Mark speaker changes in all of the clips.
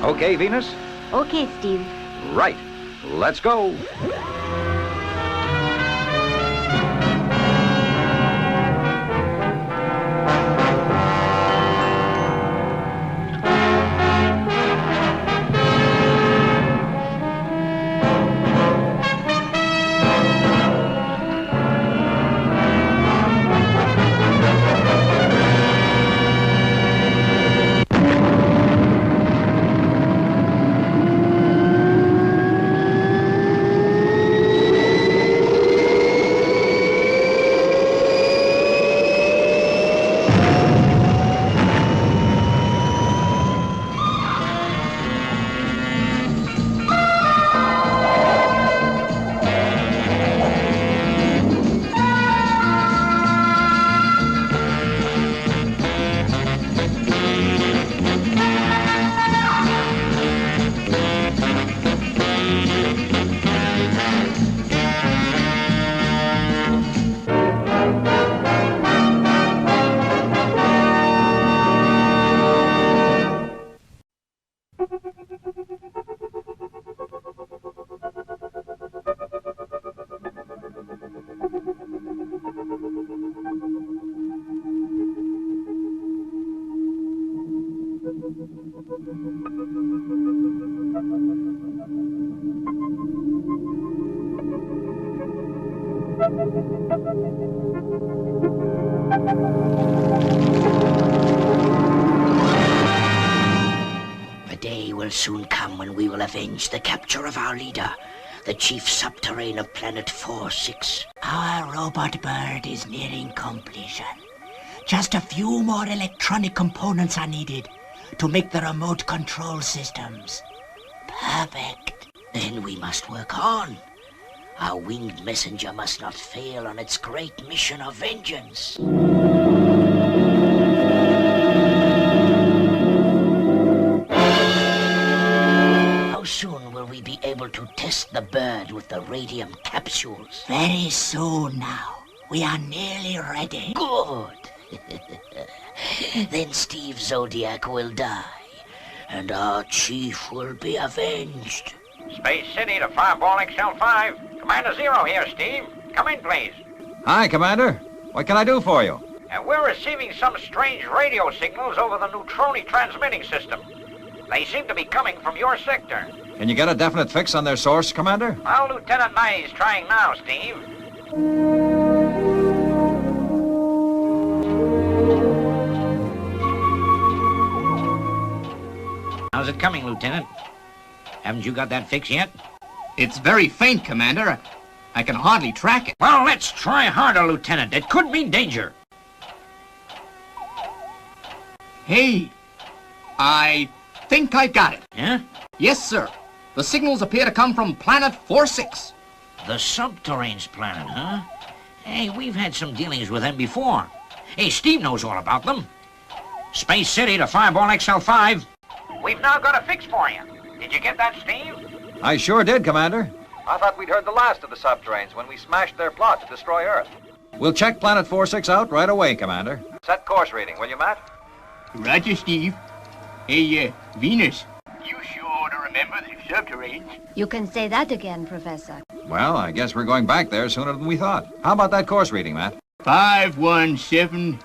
Speaker 1: Okay, Venus?
Speaker 2: Okay, Steve.
Speaker 1: Right. Let's go.
Speaker 3: The day will soon come when we will avenge the capture of our leader, the chief Subterrain of planet 4-6. Our robot bird is nearing completion. Just a few more electronic components are needed to make the remote control systems perfect. Then we must work on. Our winged messenger must not fail on its great mission of vengeance. How soon will we be able to test the bird with the radium capsules? Very soon now. We are nearly ready. Good. Then Steve Zodiac will die, and our chief will be avenged.
Speaker 4: Space City to Fireball XL5. Commander Zero here, Steve. Come in, please.
Speaker 1: Hi, Commander. What can I do for you?
Speaker 4: We're receiving some strange radio signals over the Neutroni transmitting system. They seem to be coming from your sector.
Speaker 1: Can you get a definite fix on their source, Commander?
Speaker 4: Well, Lieutenant Nye is trying now, Steve. How's it coming, Lieutenant? Haven't you got that fix yet?
Speaker 5: It's very faint, Commander. I can hardly track it.
Speaker 4: Well, let's try harder, Lieutenant. It could mean danger.
Speaker 5: Hey, I think I got it.
Speaker 4: Yeah?
Speaker 5: Yes, sir. The signals appear to come from planet 4-6.
Speaker 4: The Subterrain's planet, huh? Hey, we've had some dealings with them before. Hey, Steve knows all about them. Space City to Fireball XL5. We've now got a fix for you. Did you get that, Steve?
Speaker 1: I sure did, Commander.
Speaker 6: I thought we'd heard the last of the Subterrains when we smashed their plot to destroy Earth.
Speaker 1: We'll check Planet 4-6 out right away, Commander.
Speaker 6: Set course reading, will you, Matt?
Speaker 5: Roger, Steve. Hey, Venus. You sure to remember the Subterrains?
Speaker 2: You can say that again, Professor.
Speaker 1: Well, I guess we're going back there sooner than we thought. How about that course reading, Matt?
Speaker 5: 5170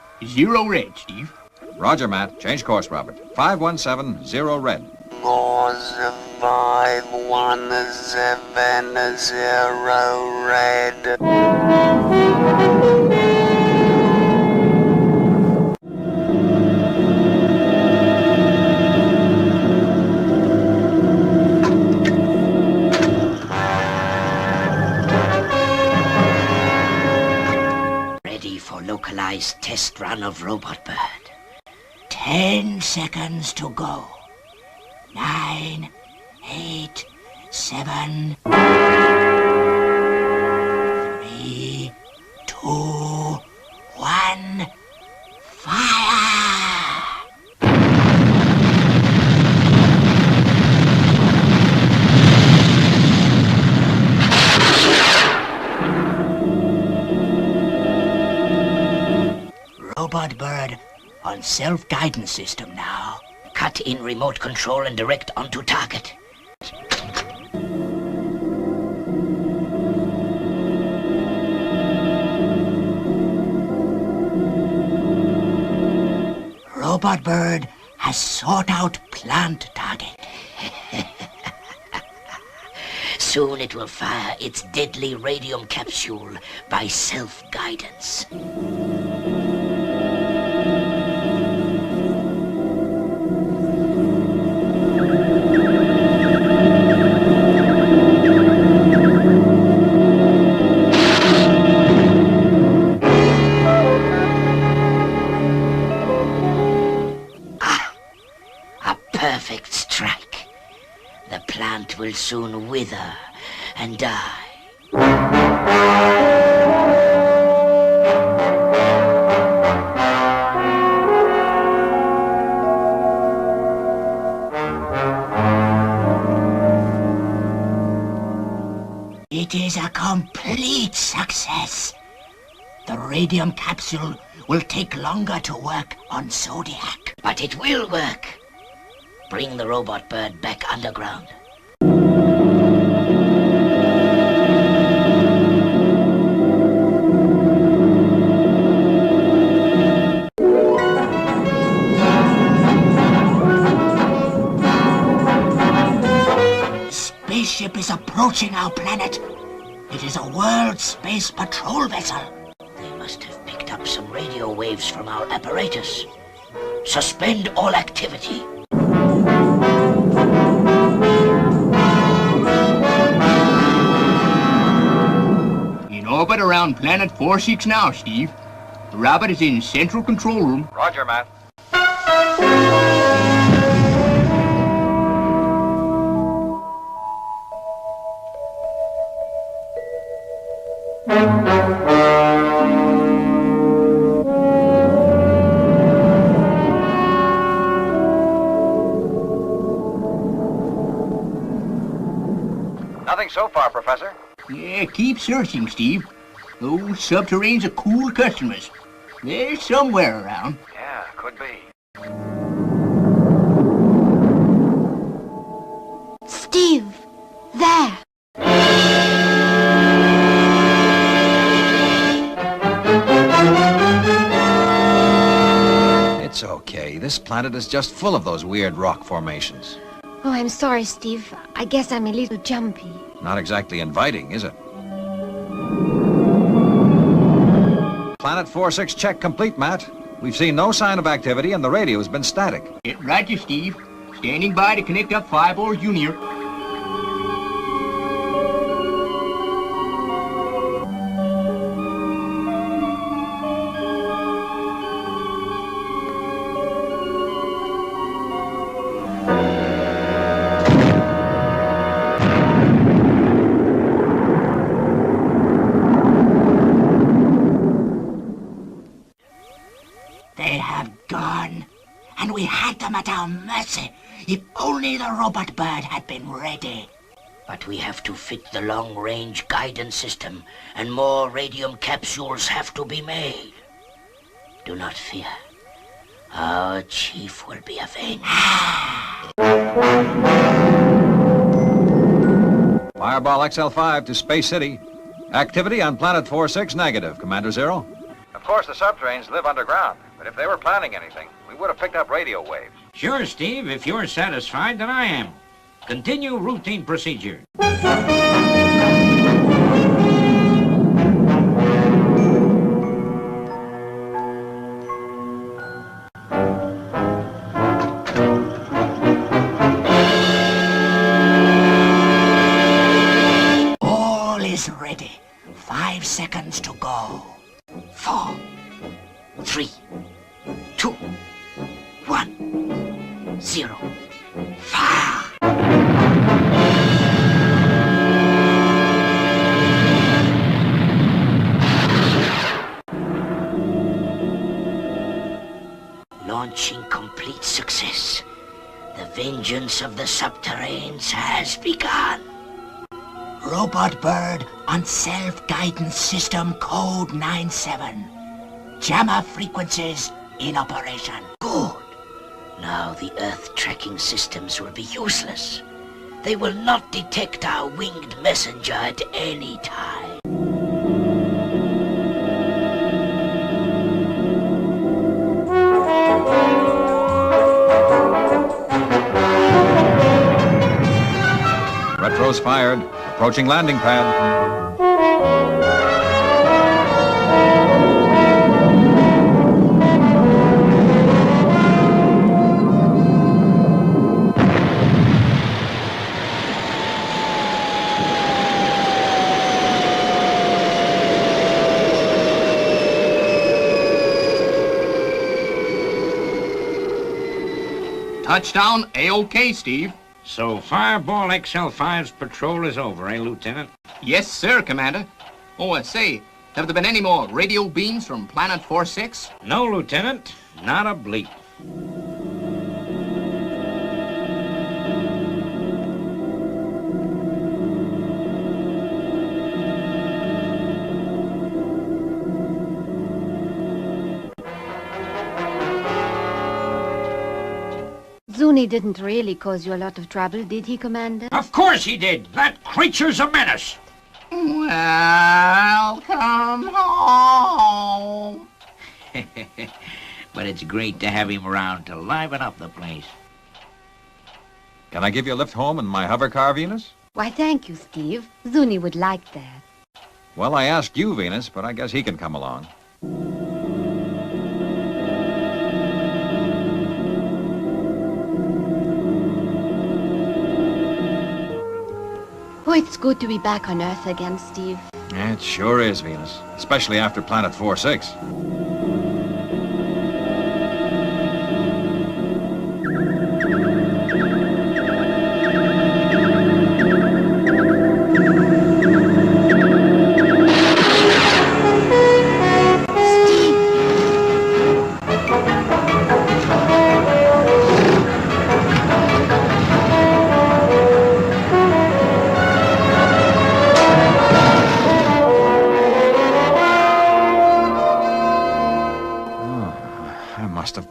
Speaker 5: red, Steve.
Speaker 1: Roger, Matt. Change course, Robert. 5170 red.
Speaker 7: Course 5170 red.
Speaker 3: Ready for localized test run of Robot Bird. 10 seconds to go. 9, 8, 7, 3, 2, 1, fire! Robot Bird on self-guidance system now. Cut in remote control and direct onto target. Robot Bird has sought out plant target. Soon it will fire its deadly radium capsule by self-guidance. Perfect strike. The plant will soon wither and die. It is a complete success. The radium capsule will take longer to work on Zodiac, but it will work. Bring the Robot Bird back underground. Spaceship is approaching our planet. It is a world space patrol vessel. They must have picked up some radio waves from our apparatus. Suspend all activity.
Speaker 5: In orbit around planet 46 now, Steve. The Rabbit is in central control room.
Speaker 6: Roger, Matt. Nothing so far, Professor.
Speaker 5: Yeah, keep searching, Steve. Those Subterrains are cool customers. They're somewhere around.
Speaker 6: Yeah, could be.
Speaker 2: Steve! There!
Speaker 1: It's okay. This planet is just full of those weird rock formations.
Speaker 2: Oh, I'm sorry, Steve. I guess I'm a little jumpy.
Speaker 1: Not exactly inviting, is it? Planet 46 check complete, Matt. We've seen no sign of activity and the radio has been static.
Speaker 5: Get right, you, Steve. Standing by to connect up 5 or Junior.
Speaker 3: They have gone, and we had them at our mercy. If only the Robot Bird had been ready. But we have to fit the long-range guidance system, and more radium capsules have to be made. Do not fear. Our chief will be avenged.
Speaker 1: Fireball XL5 to Space City. Activity on Planet 46 negative, Commander Zero.
Speaker 6: Of course, the Subterrains live underground, but if they were planning anything, we would have picked up radio waves.
Speaker 4: Sure, Steve. If you're satisfied, then I am. Continue routine procedure.
Speaker 3: All is ready. 5 seconds to go. 4, 3, 2, 1, 0. Fire! Launching complete success. The vengeance of the Subterrains has begun. Robot Bird on self-guidance system code 97. Jammer frequencies in operation. Good. Now the Earth tracking systems will be useless. They will not detect our winged messenger at any time.
Speaker 1: Retros fired. Approaching landing pad.
Speaker 5: Touchdown, A-OK, Steve.
Speaker 4: So Fireball XL5's patrol is over, eh, Lieutenant?
Speaker 5: Yes, sir, Commander. Oh, and say, have there been any more radio beams from Planet 46?
Speaker 4: No, Lieutenant. Not a bleep.
Speaker 2: Zuni didn't really cause you a lot of trouble, did he, Commander?
Speaker 4: Of course he did. That creature's a menace.
Speaker 5: Welcome home.
Speaker 4: But it's great to have him around to liven up the place.
Speaker 1: Can I give you a lift home in my hover car, Venus?
Speaker 2: Why, thank you, Steve. Zuni would like that.
Speaker 1: Well, I asked you, Venus, but I guess he can come along.
Speaker 2: Oh, it's good to be back on Earth again, Steve.
Speaker 1: It sure is, Venus. Especially after Planet 46.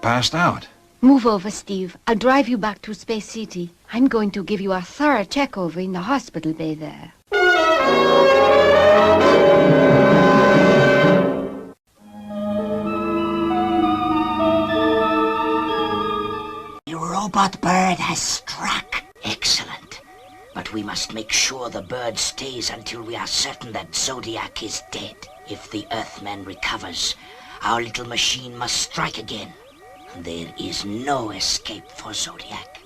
Speaker 1: Passed out.
Speaker 2: Move over, Steve. I'll drive you back to Space City. I'm going to give you a thorough check-over in the hospital bay there.
Speaker 3: The robot bird has struck. Excellent. But we must make sure the bird stays until we are certain that Zodiac is dead. If the Earthman recovers, our little machine must strike again. There is no escape for Zodiac.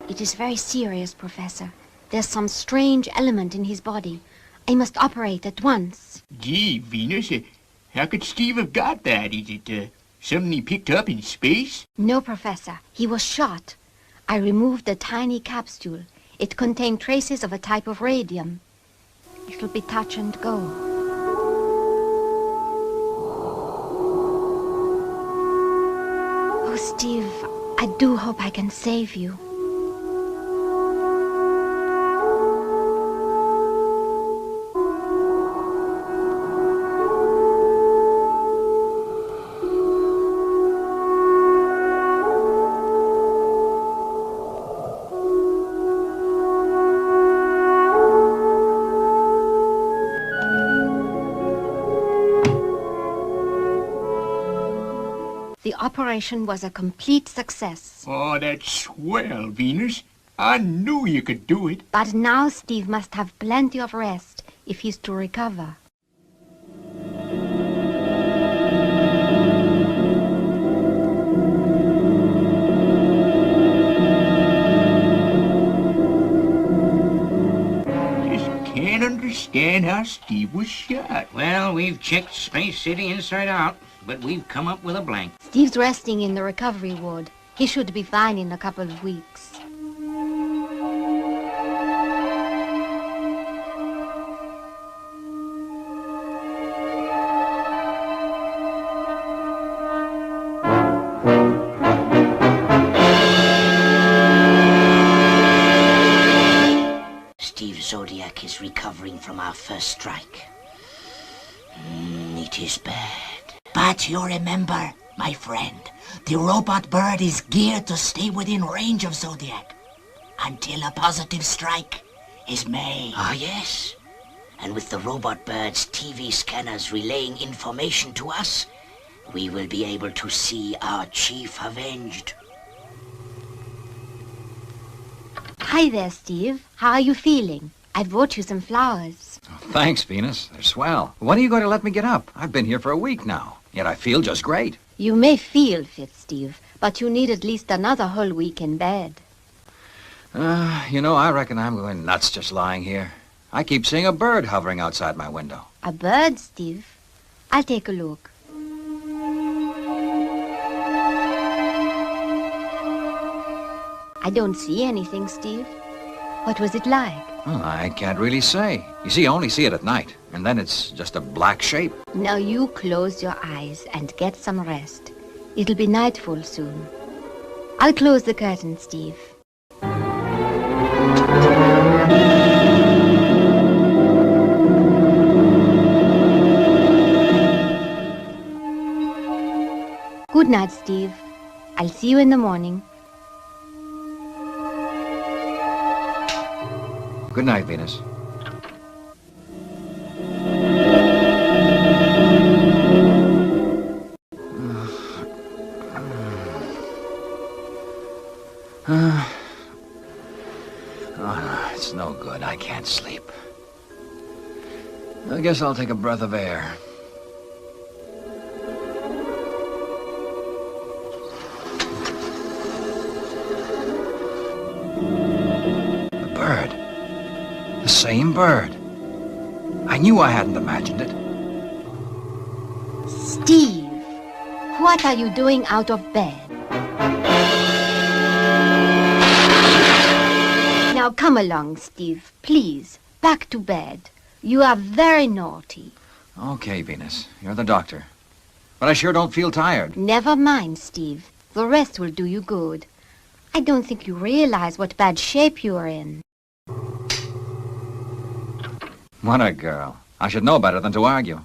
Speaker 2: It is very serious, Professor. There's some strange element in his body. I must operate at once.
Speaker 5: Gee, Venus, how could Steve have got that? Is it something he picked up in space?
Speaker 2: No, Professor. He was shot. I removed the tiny capsule. It contained traces of a type of radium. It'll be touch and go. Oh, Steve, I do hope I can save you. The operation was a complete success.
Speaker 5: Oh, that's swell, Venus. I knew you could do it.
Speaker 2: But now Steve must have plenty of rest if he's to recover.
Speaker 5: Just can't understand how Steve was shot.
Speaker 4: Well, we've checked Space City inside out, but we've come up with a blank.
Speaker 2: Steve's resting in the recovery ward. He should be fine in a couple of weeks.
Speaker 3: first strike. It is bad. But you remember, my friend, the robot bird is geared to stay within range of Zodiac until a positive strike is made. Ah, yes. And with the robot bird's TV scanners relaying information to us, we will be able to see our chief avenged.
Speaker 2: Hi there, Steve. How are you feeling? I brought you some flowers.
Speaker 1: Oh, thanks, Venus. They're swell. When are you going to let me get up? I've been here for a week now, yet I feel just great.
Speaker 2: You may feel fit, Steve, but you need at least another whole week in bed.
Speaker 1: I reckon I'm going nuts just lying here. I keep seeing a bird hovering outside my window.
Speaker 2: A bird, Steve? I'll take a look. I don't see anything, Steve. What was it like?
Speaker 1: Oh, I can't really say. You see, I only see it at night, and then it's just a black shape.
Speaker 2: Now you close your eyes and get some rest. It'll be nightfall soon. I'll close the curtain, Steve. Good night, Steve. I'll see you in the morning.
Speaker 1: Good night, Venus. Oh, it's no good. I can't sleep. I guess I'll take a breath of air. The bird. The same bird. I knew I hadn't imagined it.
Speaker 2: Steve, what are you doing out of bed? Now come along, Steve, please. Back to bed. You are very naughty.
Speaker 1: Okay, Venus. You're the doctor. But I sure don't feel tired.
Speaker 2: Never mind, Steve. The rest will do you good. I don't think you realize what bad shape you are in.
Speaker 1: What a girl. I should know better than to argue.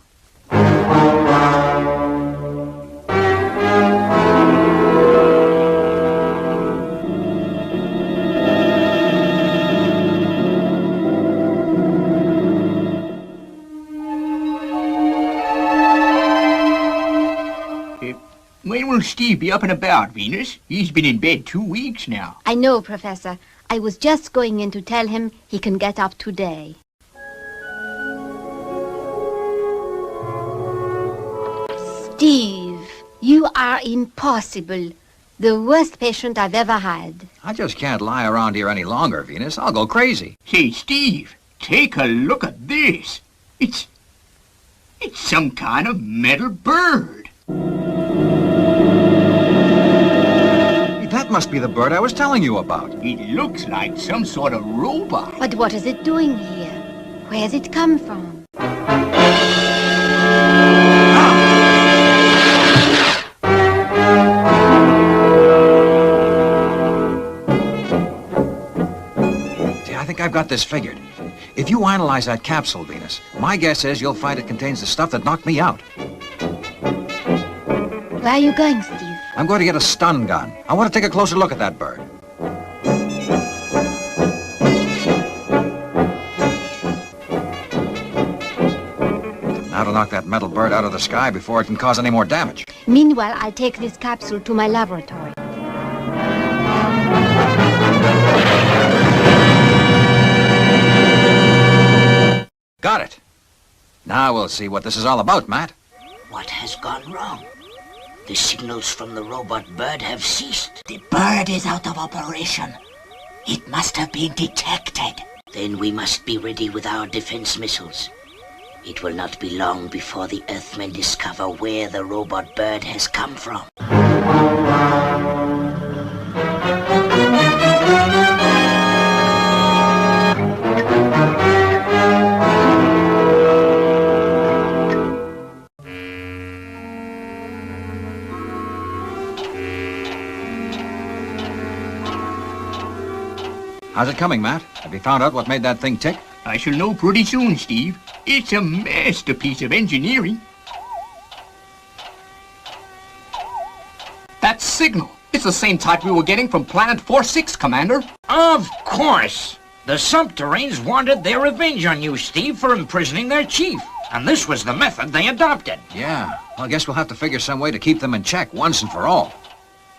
Speaker 5: When will Steve be up and about, Venus? He's been in bed 2 weeks now.
Speaker 2: I know, Professor. I was just going in to tell him he can get up today. Steve, you are impossible. The worst patient I've ever had.
Speaker 1: I just can't lie around here any longer, Venus. I'll go crazy.
Speaker 5: Say, Steve, take a look at this. It's some kind of metal bird.
Speaker 1: That must be the bird I was telling you about.
Speaker 5: It looks like some sort of robot.
Speaker 2: But what is it doing here? Where's it come from?
Speaker 1: See, I think I've got this figured. If you analyze that capsule, Venus, my guess is you'll find it contains the stuff that knocked me out.
Speaker 2: Where are you going, Steve?
Speaker 1: I'm going to get a stun gun. I want to take a closer look at that bird. Now to knock that metal bird out of the sky before it can cause any more damage.
Speaker 2: Meanwhile, I'll take this capsule to my laboratory.
Speaker 1: Got it. Now we'll see what this is all about, Matt.
Speaker 3: What has gone wrong? The signals from the robot bird have ceased. The bird is out of operation. It must have been detected. Then we must be ready with our defense missiles. It will not be long before the Earthmen discover where the robot bird has come from.
Speaker 1: How's it coming, Matt? Have you found out what made that thing tick?
Speaker 5: I shall know pretty soon, Steve. It's a masterpiece of engineering. That signal. It's the same type we were getting from Planet 46, Commander.
Speaker 4: Of course! The Subterrains wanted their revenge on you, Steve, for imprisoning their chief. And this was the method they adopted.
Speaker 1: Yeah. Well, I guess we'll have to figure some way to keep them in check once and for all.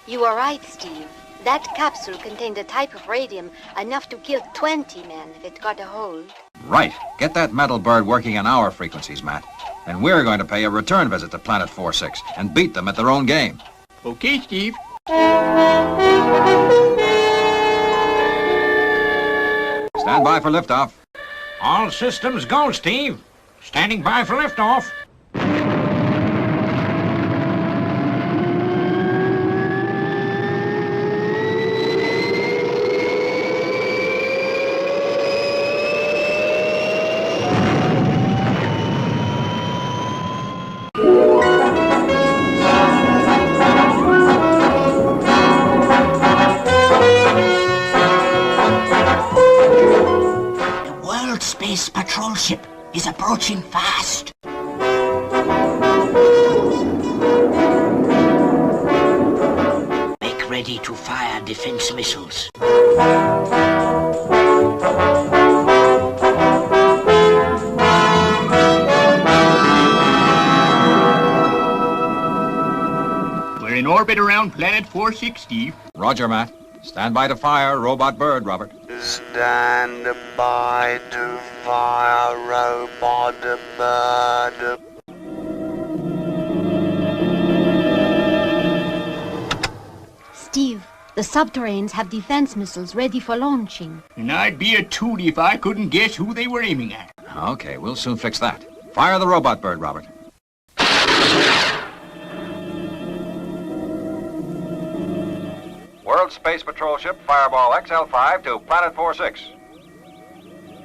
Speaker 2: You are right, Steve. That capsule contained a type of radium enough to kill 20 men if it got a hold.
Speaker 1: Right. Get that metal bird working on our frequencies, Matt. And we're going to pay a return visit to Planet 46 and beat them at their own game.
Speaker 5: Okay, Steve.
Speaker 1: Stand by for liftoff.
Speaker 4: All systems go, Steve. Standing by for liftoff.
Speaker 3: Space patrol ship is approaching fast. Make ready to fire defense missiles.
Speaker 5: We're in orbit around Planet 46, Steve.
Speaker 1: Roger, Matt. Stand by to fire, robot bird, Robert.
Speaker 7: Stand by to fire, robot bird.
Speaker 2: Steve, the Subterrains have defense missiles ready for launching.
Speaker 5: And I'd be a toot if I couldn't guess who they were aiming at.
Speaker 1: Okay, we'll soon fix that. Fire the robot bird, Robert.
Speaker 6: World Space Patrol ship Fireball XL5 to Planet 46.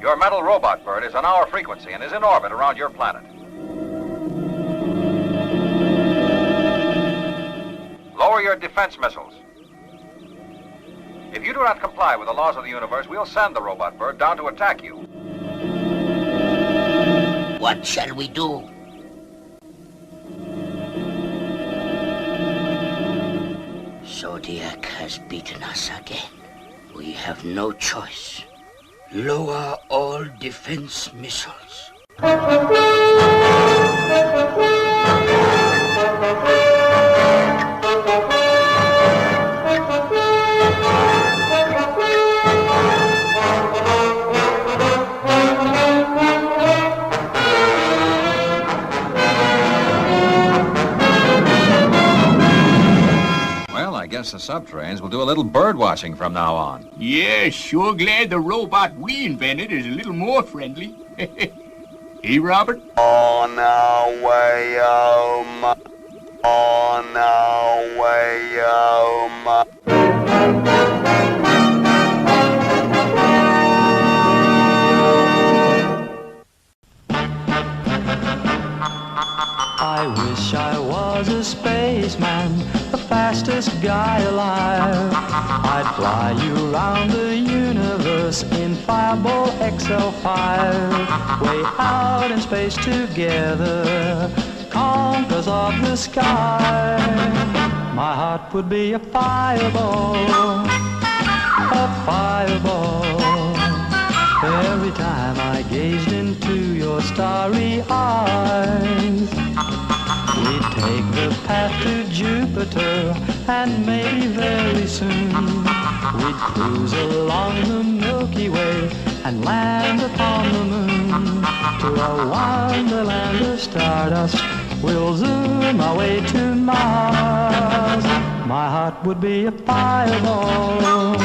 Speaker 6: Your metal robot bird is on our frequency and is in orbit around your planet. Lower your defense missiles. If you do not comply with the laws of the universe, we'll send the robot bird down to attack you.
Speaker 3: What shall we do? Zodiac has beaten us again. We have no choice. Lower all defense missiles.
Speaker 1: Well, I guess the Subterrains will do a little bird watching from now on.
Speaker 5: Yeah, sure glad the robot we invented is a little more friendly. Hey, Robert?
Speaker 7: On our way home. On our way home.
Speaker 8: I wish I was a spaceman, the fastest guy alive. I'd fly you around the universe in Fireball XL5. Way out in space together, conquerors of the sky. My heart would be a fireball, every time I gazed into your starry eyes. We'd take the path to Jupiter, and maybe very soon we'd cruise along the Milky Way and land upon the moon. To a wonderland of stardust, we'll zoom our way to Mars. My heart would be a fireball,